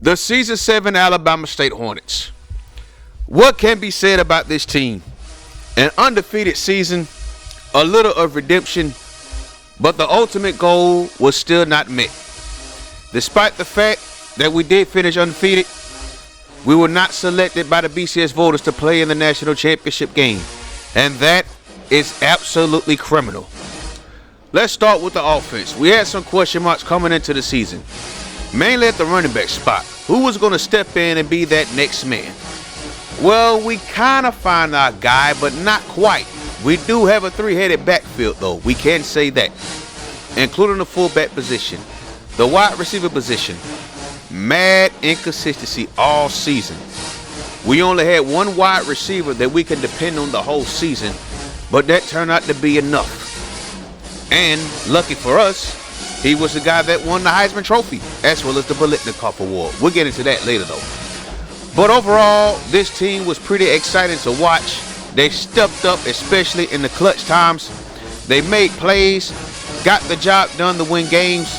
The Season 7 Alabama State Hornets. What can be said about this team? An undefeated season, a little of redemption, but the ultimate goal was still not met. Despite the fact that we did finish undefeated, we were not selected by the BCS voters to play in the national championship game, and that is absolutely criminal. Let's start with the offense. We had some question marks coming into the season, mainly at the running back spot. Who was going to step in and be that next man? Well, we kind of found our guy, but not quite. We do have a three-headed backfield, though. We can say that, including the fullback position, the wide receiver position. Mad inconsistency all season. We only had one wide receiver that we can depend on the whole season, but that turned out to be enough. And lucky for us, he was the guy that won the Heisman Trophy, as well as the Biletnikoff Award. We'll get into that later, though. But overall, this team was pretty exciting to watch. They stepped up, especially in the clutch times. They made plays, got the job done to win games,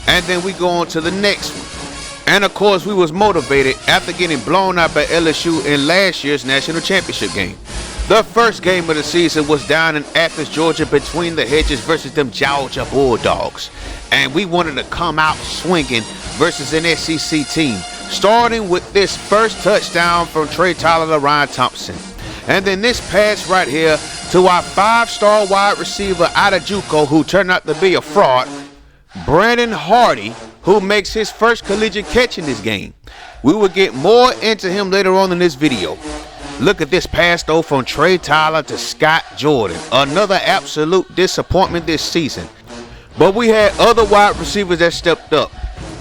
and then we go on to the next one. And of course, we was motivated after getting blown out by LSU in last year's national championship game. The first game of the season was down in Athens, Georgia, between the Hedges versus them Georgia Bulldogs. And we wanted to come out swinging versus an SEC team, starting with this first touchdown from Trey Tyler to Ryan Thompson. And then this pass right here to our five-star wide receiver out of JUCO, who turned out to be a fraud, Brandon Hardy, who makes his first collegiate catch in this game. We will get more into him later on in this video. Look at this pass, though, from Trey Tyler to Scott Jordan. Another absolute disappointment this season. But we had other wide receivers that stepped up.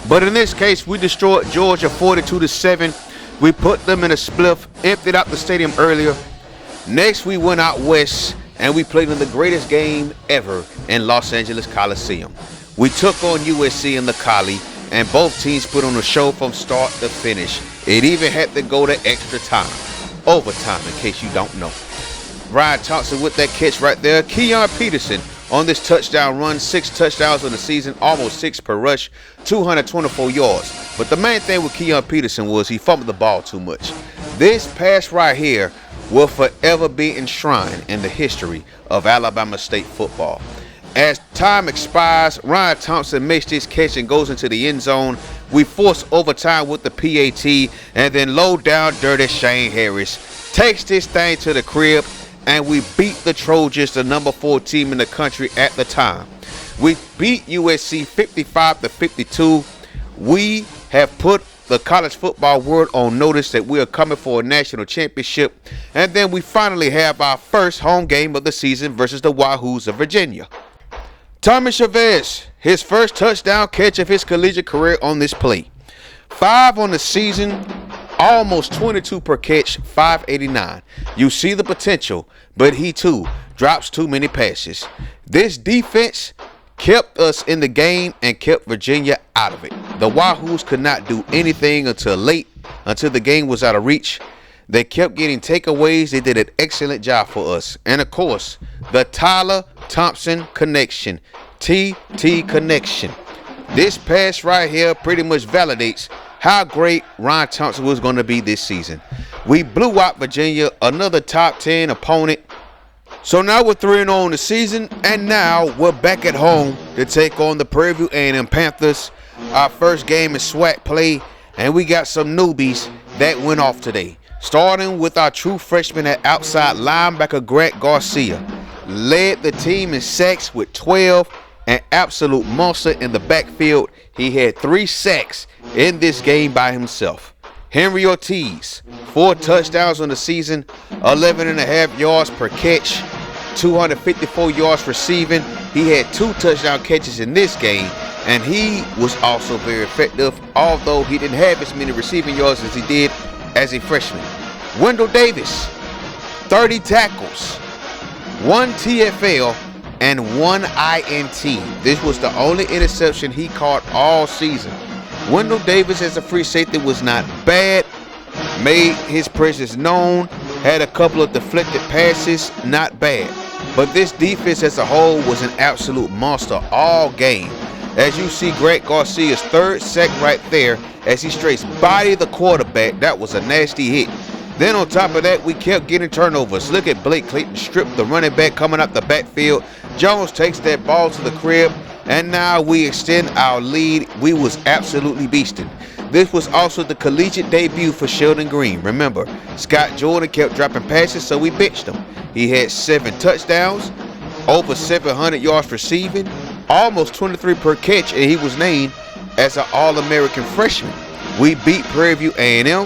But in this case, we destroyed Georgia 42-7. We put them in a spliff, emptied out the stadium earlier. Next, we went out west, and we played in the greatest game ever in Los Angeles Coliseum. We took on USC in the Coli, and both teams put on a show from start to finish. It even had to go to extra time. Overtime, in case you don't know. Ryan Thompson with that catch right there. Keon Peterson on this touchdown run, 6 touchdowns on the season, almost 6 per rush, 224 yards. But the main thing with Keon Peterson was he fumbled the ball too much. This pass right here will forever be enshrined in the history of Alabama State football. As time expires, Ryan Thompson makes this catch and goes into the end zone. We force overtime with the PAT, and then low down dirty Shane Harris takes this thing to the crib, and we beat the Trojans, the number 4 team in the country at the time. We beat USC 55-52. We have put the college football world on notice that we are coming for a national championship, and then we finally have our first home game of the season versus the Wahoos of Virginia. Tommy Chavez, his first touchdown catch of his collegiate career on this play. 5 on the season, almost 22 per catch, 589. You see the potential, but he too drops too many passes. This defense kept us in the game and kept Virginia out of it. The Wahoos could not do anything until the game was out of reach. They kept getting takeaways. They did an excellent job for us. And of course, the Tyler Thompson connection, TT connection. This pass right here pretty much validates how great Ryan Thompson was going to be this season. We blew out Virginia, another top 10 opponent. So now we're 3-0 on the season, and now we're back at home to take on the Prairie View A&M Panthers. Our first game is Swac play, and we got some newbies that went off today. Starting with our true freshman at outside linebacker Grant Garcia. Led the team in sacks with 12, an absolute monster in the backfield. He had 3 sacks in this game by himself. Henry Ortiz, 4 touchdowns on the season, 11.5 yards per catch, 254 yards receiving. He had 2 touchdown catches in this game, and he was also very effective, although he didn't have as many receiving yards as he did as a freshman. Wendell Davis, 30 tackles, 1 TFL, and 1 INT. This was the only interception he caught all season. Wendell Davis as a free safety was not bad, made his presence known, had a couple of deflected passes, not bad. But this defense as a whole was an absolute monster all game. As you see Greg Garcia's third sack right there as he straight bodied the quarterback. That was a nasty hit. Then on top of that, we kept getting turnovers. Look at Blake Clayton strip the running back coming up the backfield. Jones takes that ball to the crib, and now we extend our lead. We was absolutely beasting. This was also the collegiate debut for Sheldon Green. Remember, Scott Jordan kept dropping passes, so we benched him. He had 7 touchdowns, over 700 yards receiving, almost 23 per catch, and he was named as an All-American freshman. We beat Prairie View A&M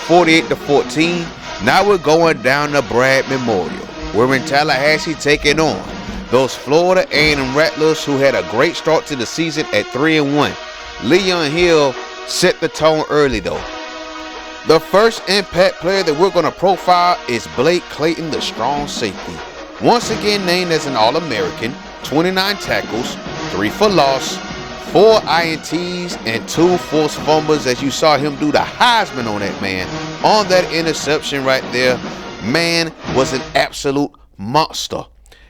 48-14. Now we're going down to Bragg Memorial. We're in Tallahassee taking on those Florida A&M Rattlers who had a great start to the season at 3-1. Leon Hill set the tone early though. The first impact player that we're going to profile is Blake Clayton, the strong safety. Once again named as an All-American, 29 tackles, 3 for loss, 4 INTs, and 2 forced fumbles, as you saw him do the Heisman on that man. On that interception right there, man was an absolute monster.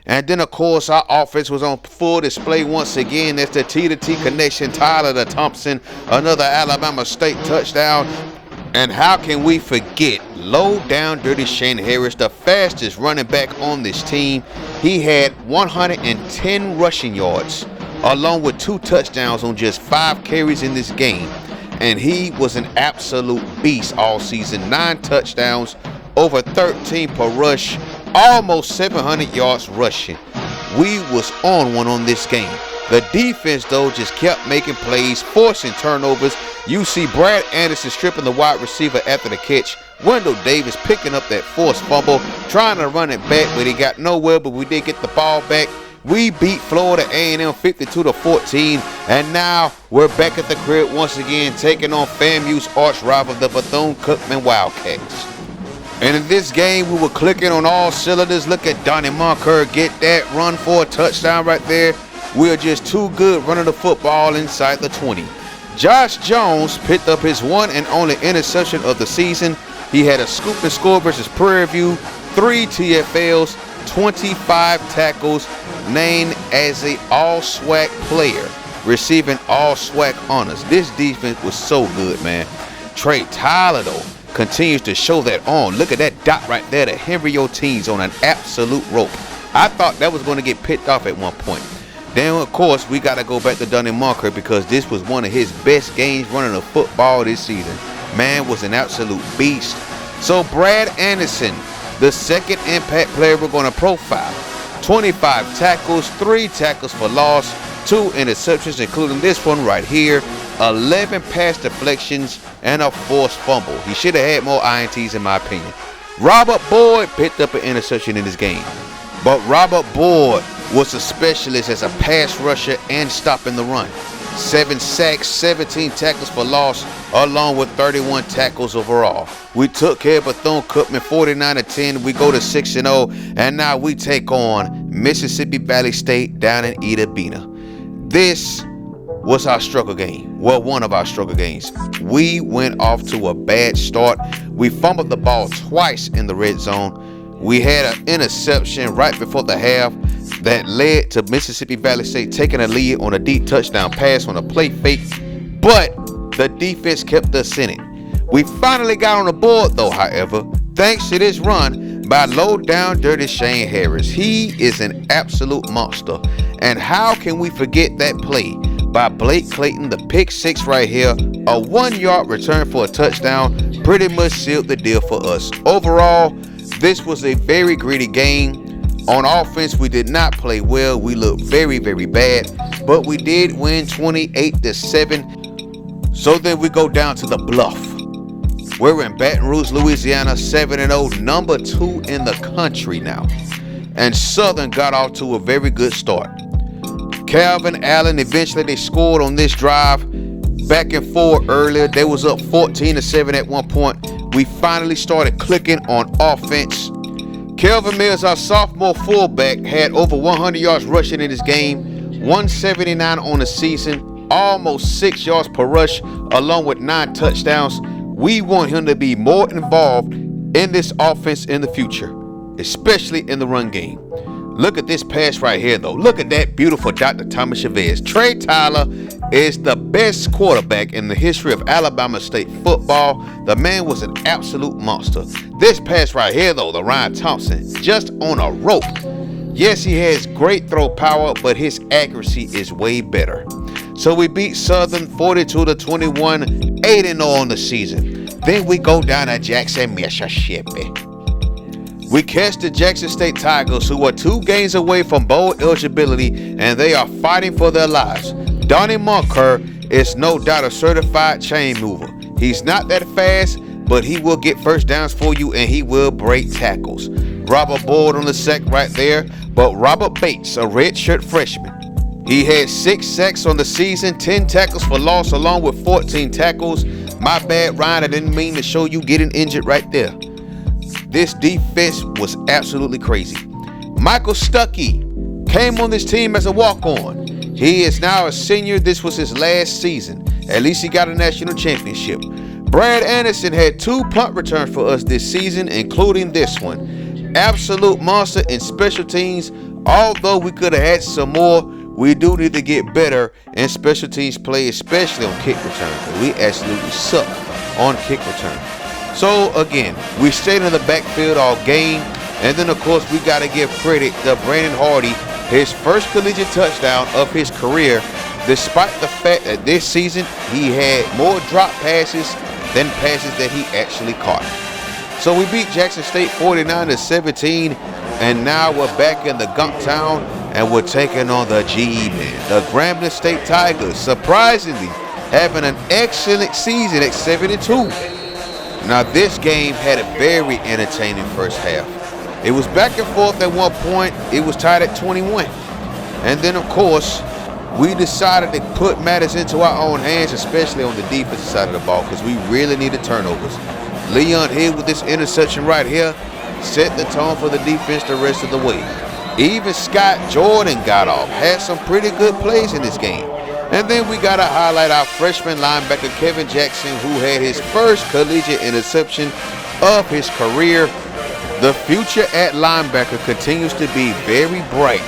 And then, of course, our offense was on full display once again. That's the T-to-T connection. Tyler the Thompson, another Alabama State touchdown. And how can we forget low down dirty Shane Harris, the fastest running back on this team. He had 110 rushing yards, along with 2 touchdowns on just 5 carries in this game. And he was an absolute beast all season. 9 touchdowns, over 13 per rush, almost 700 yards rushing. We was on one on this game. The defense, though, just kept making plays, forcing turnovers. You see Brad Anderson stripping the wide receiver after the catch. Wendell Davis picking up that forced fumble, trying to run it back, but he got nowhere, but we did get the ball back. We beat Florida A&M 52-14, and now we're back at the crib once again, taking on FAMU's arch rival, the Bethune-Cookman Wildcats. And in this game, we were clicking on all cylinders. Look at Donnie Monker get that run for a touchdown right there. We are just too good running the football inside the 20. Josh Jones picked up his one and only interception of the season. He had a scoop and score versus Prairie View, 3 TFLs, 25 tackles, named as a all-SWAC player, receiving all SWAC honors. This defense was so good, man. Trey Tyler, though, continues to show that on. Look at that dot right there. The Henry Ortiz on an absolute rope. I thought that was going to get picked off at one point. Then, of course, we got to go back to Donnie Monker because this was one of his best games running the football this season. Man was an absolute beast. So Brad Anderson, the second impact player we're going to profile. 25 tackles, 3 tackles for loss, 2 interceptions, including this one right here. 11 pass deflections and a forced fumble. He should have had more INTs in my opinion. Robert Boyd picked up an interception in this game. But Robert Boyd was a specialist as a pass rusher and stopping the run. 7 sacks, 17 tackles for loss, along with 31 tackles overall. We took care of Bethune-Cookman 49-10. We go to 6-0, and now we take on Mississippi Valley State down in Itta Bena. This was our struggle game. Well, one of our struggle games. We went off to a bad start. We fumbled the ball twice in the red zone. We had an interception right before the half that led to Mississippi Valley State taking a lead on a deep touchdown pass on a play fake, but the defense kept us in it. We finally got on the board though, however, thanks to this run by low down dirty Shane Harris. He is an absolute monster. And how can we forget that play by Blake Clayton, the pick 6 right here, a 1-yard return for a touchdown, pretty much sealed the deal for us. Overall, this was a very gritty game. On offense, we did not play well. We looked very, very bad, but we did win 28-7. So then we go down to the Bluff. We're in Baton Rouge, Louisiana, 7-0, number 2 in the country now. And Southern got off to a very good start. Calvin Allen, eventually they scored on this drive. Back and forth earlier, they was up 14-7 at one point. We finally started clicking on offense. Kelvin Mills, our sophomore fullback, had over 100 yards rushing in this game, 179 on the season, almost 6 yards per rush, along with 9 touchdowns. We want him to be more involved in this offense in the future, especially in the run game. Look at this pass right here, though. Look at that beautiful Dr. Thomas Chavez. Trey Tyler is the best quarterback in the history of Alabama State football. The man was an absolute monster. This pass right here, though, the Ryan Thompson, just on a rope. Yes, he has great throw power, but his accuracy is way better. So we beat Southern 42-21, 8-0 on the season. Then we go down to Jackson, Mississippi. We catch the Jackson State Tigers, who are 2 games away from bowl eligibility, and they are fighting for their lives. Donnie Ncaa is no doubt a certified chain mover. He's not that fast, but he will get first downs for you, and he will break tackles. Robert Boyd on the sack right there, but Robert Bates, a redshirt freshman. He had 6 sacks on the season, 10 tackles for loss, along with 14 tackles. My bad, Ryan, I didn't mean to show you getting injured right there. This defense was absolutely crazy. Michael Stuckey came on this team as a walk-on. He is now a senior. This was his last season. At least he got a national championship. Brad Anderson had 2 punt returns for us this season, including this one. Absolute monster in special teams. Although we could have had some more, we do need to get better in special teams play, especially on kick return. We absolutely suck on kick return. So again, we stayed in the backfield all game, and then of course we got to give credit to Brandon Hardy, his first collegiate touchdown of his career, despite the fact that this season he had more drop passes than passes that he actually caught. So we beat Jackson State 49-17, and now we're back in the Gump Town, and we're taking on the G-Men, the Grambling State Tigers, surprisingly having an excellent season at 7-2. Now this game had a very entertaining first half. It was back and forth at one point. It was tied at 21. And then of course, we decided to put matters into our own hands, especially on the defensive side of the ball, because we really needed turnovers. Leon Hill with this interception right here set the tone for the defense the rest of the way. Even Scott Jordan got off, had some pretty good plays in this game. And then we got to highlight our freshman linebacker, Kevin Jackson, who had his first collegiate interception of his career. The future at linebacker continues to be very bright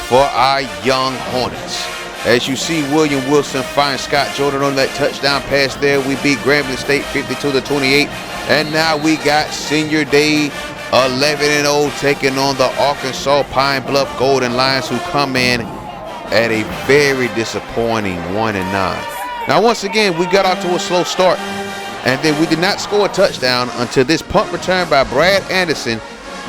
for our young Hornets. As you see, William Wilson finds Scott Jordan on that touchdown pass there. We beat Grambling State 52-28. And now we got senior day 11-0 taking on the Arkansas Pine Bluff Golden Lions, who come in at a very disappointing 1-9. Now once again, we got off to a slow start, and then we did not score a touchdown until this punt return by Brad Anderson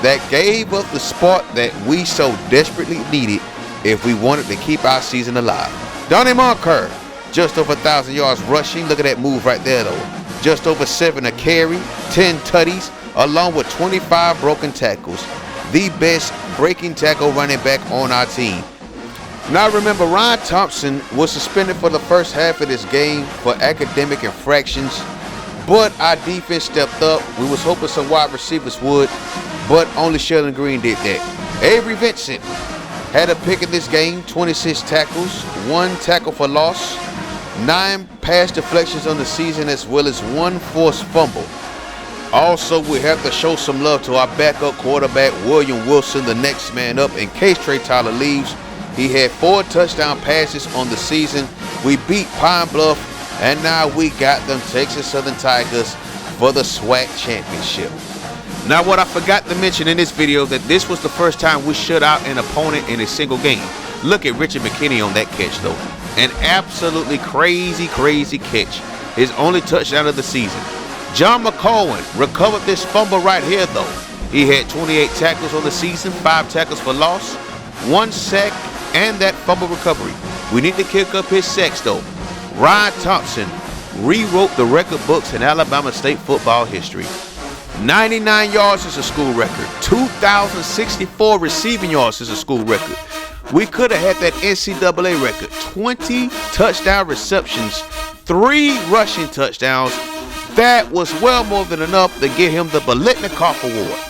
that gave us the spark that we so desperately needed if we wanted to keep our season alive. Donnie Ncaa, just over 1,000 yards rushing. Look at that move right there though. Just over 7 a carry, 10 tutties, along with 25 broken tackles. The best breaking tackle running back on our team. Now remember, Ryan Thompson was suspended for the first half of this game for academic infractions, but our defense stepped up. We was hoping some wide receivers would, but only Sheldon Green did that. Avery Vincent had a pick in this game, 26 tackles, 1 tackle for loss, 9 pass deflections on the season, as well as 1 forced fumble. Also, we have to show some love to our backup quarterback, William Wilson, the next man up in case Trey Tyler leaves. He had 4 touchdown passes on the season. We beat Pine Bluff, and now we got them Texas Southern Tigers for the Swac championship. Now, what I forgot to mention in this video, that this was the first time we shut out an opponent in a single game. Look at Richard McKinney on that catch, though. An absolutely crazy catch. His only touchdown of the season. John McCowan recovered this fumble right here, though. He had 28 tackles on the season, 5 tackles for loss, 1 sack, and that fumble recovery. We need to kick up his sacks, though. Ryan Thompson rewrote the record books in Alabama State football history. 99 yards is a school record. 2,064 receiving yards is a school record. We could have had that NCAA record. 20 touchdown receptions, 3 rushing touchdowns. That was well more than enough to get him the Biletnikoff Award.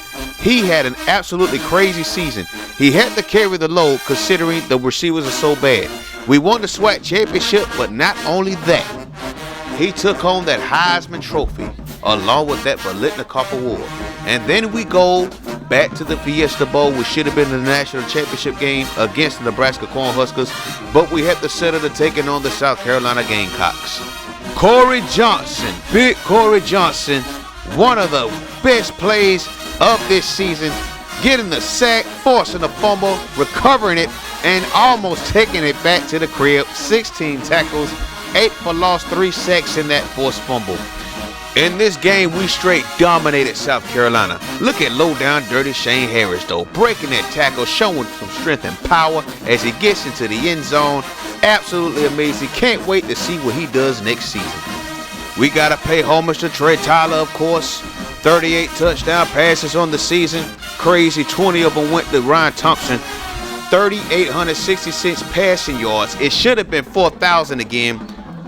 He had an absolutely crazy season. He had to carry the load considering the receivers are so bad. We won the SWAC championship, but not only that, he took home that Heisman Trophy along with that Biletnikoff Award. And then we go back to the Fiesta Bowl, which should have been the national championship game against the Nebraska Cornhuskers, but we had to settle to taking on the South Carolina Gamecocks. Corey Johnson, big Corey Johnson, one of the best plays of this season, getting the sack, forcing the fumble, recovering it, and almost taking it back to the crib. 16 tackles, 8 for loss, 3 sacks in that forced fumble. In this game, we straight dominated South Carolina. Look at low down dirty Shane Harris though, breaking that tackle, showing some strength and power as he gets into the end zone. Absolutely amazing. Can't wait to see what he does next season. We gotta pay homage to Trey Tyler, of course. 38 touchdown passes on the season. Crazy, 20 of them went to Ryan Thompson. 3,866 passing yards. It should have been 4,000 again.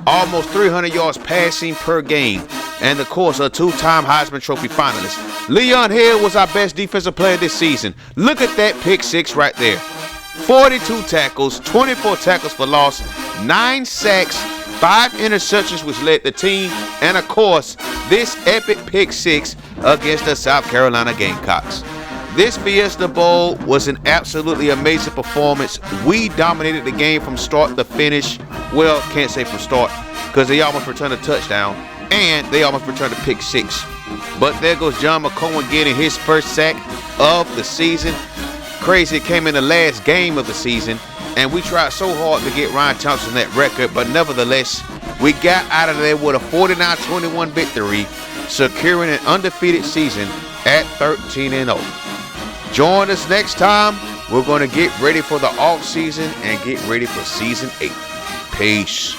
Almost 300 yards passing per game. And of course, a 2-time Heisman Trophy finalist. Leon Hill was our best defensive player this season. Look at that pick 6 right there. 42 tackles, 24 tackles for loss, 9 sacks, 5 interceptions, which led the team, and of course, this epic pick 6 against the South Carolina Gamecocks. This Fiesta Bowl was an absolutely amazing performance. We dominated the game from start to finish. Well, can't say from start, because they almost returned a touchdown, and they almost returned a pick 6. But there goes John McCowan getting his first sack of the season. Crazy, it came in the last game of the season, and we tried so hard to get Ryan Thompson that record, but nevertheless, we got out of there with a 49-21 victory, securing an undefeated season at 13-0. Join us next time. We're going to get ready for the off season and get ready for season 8. Peace.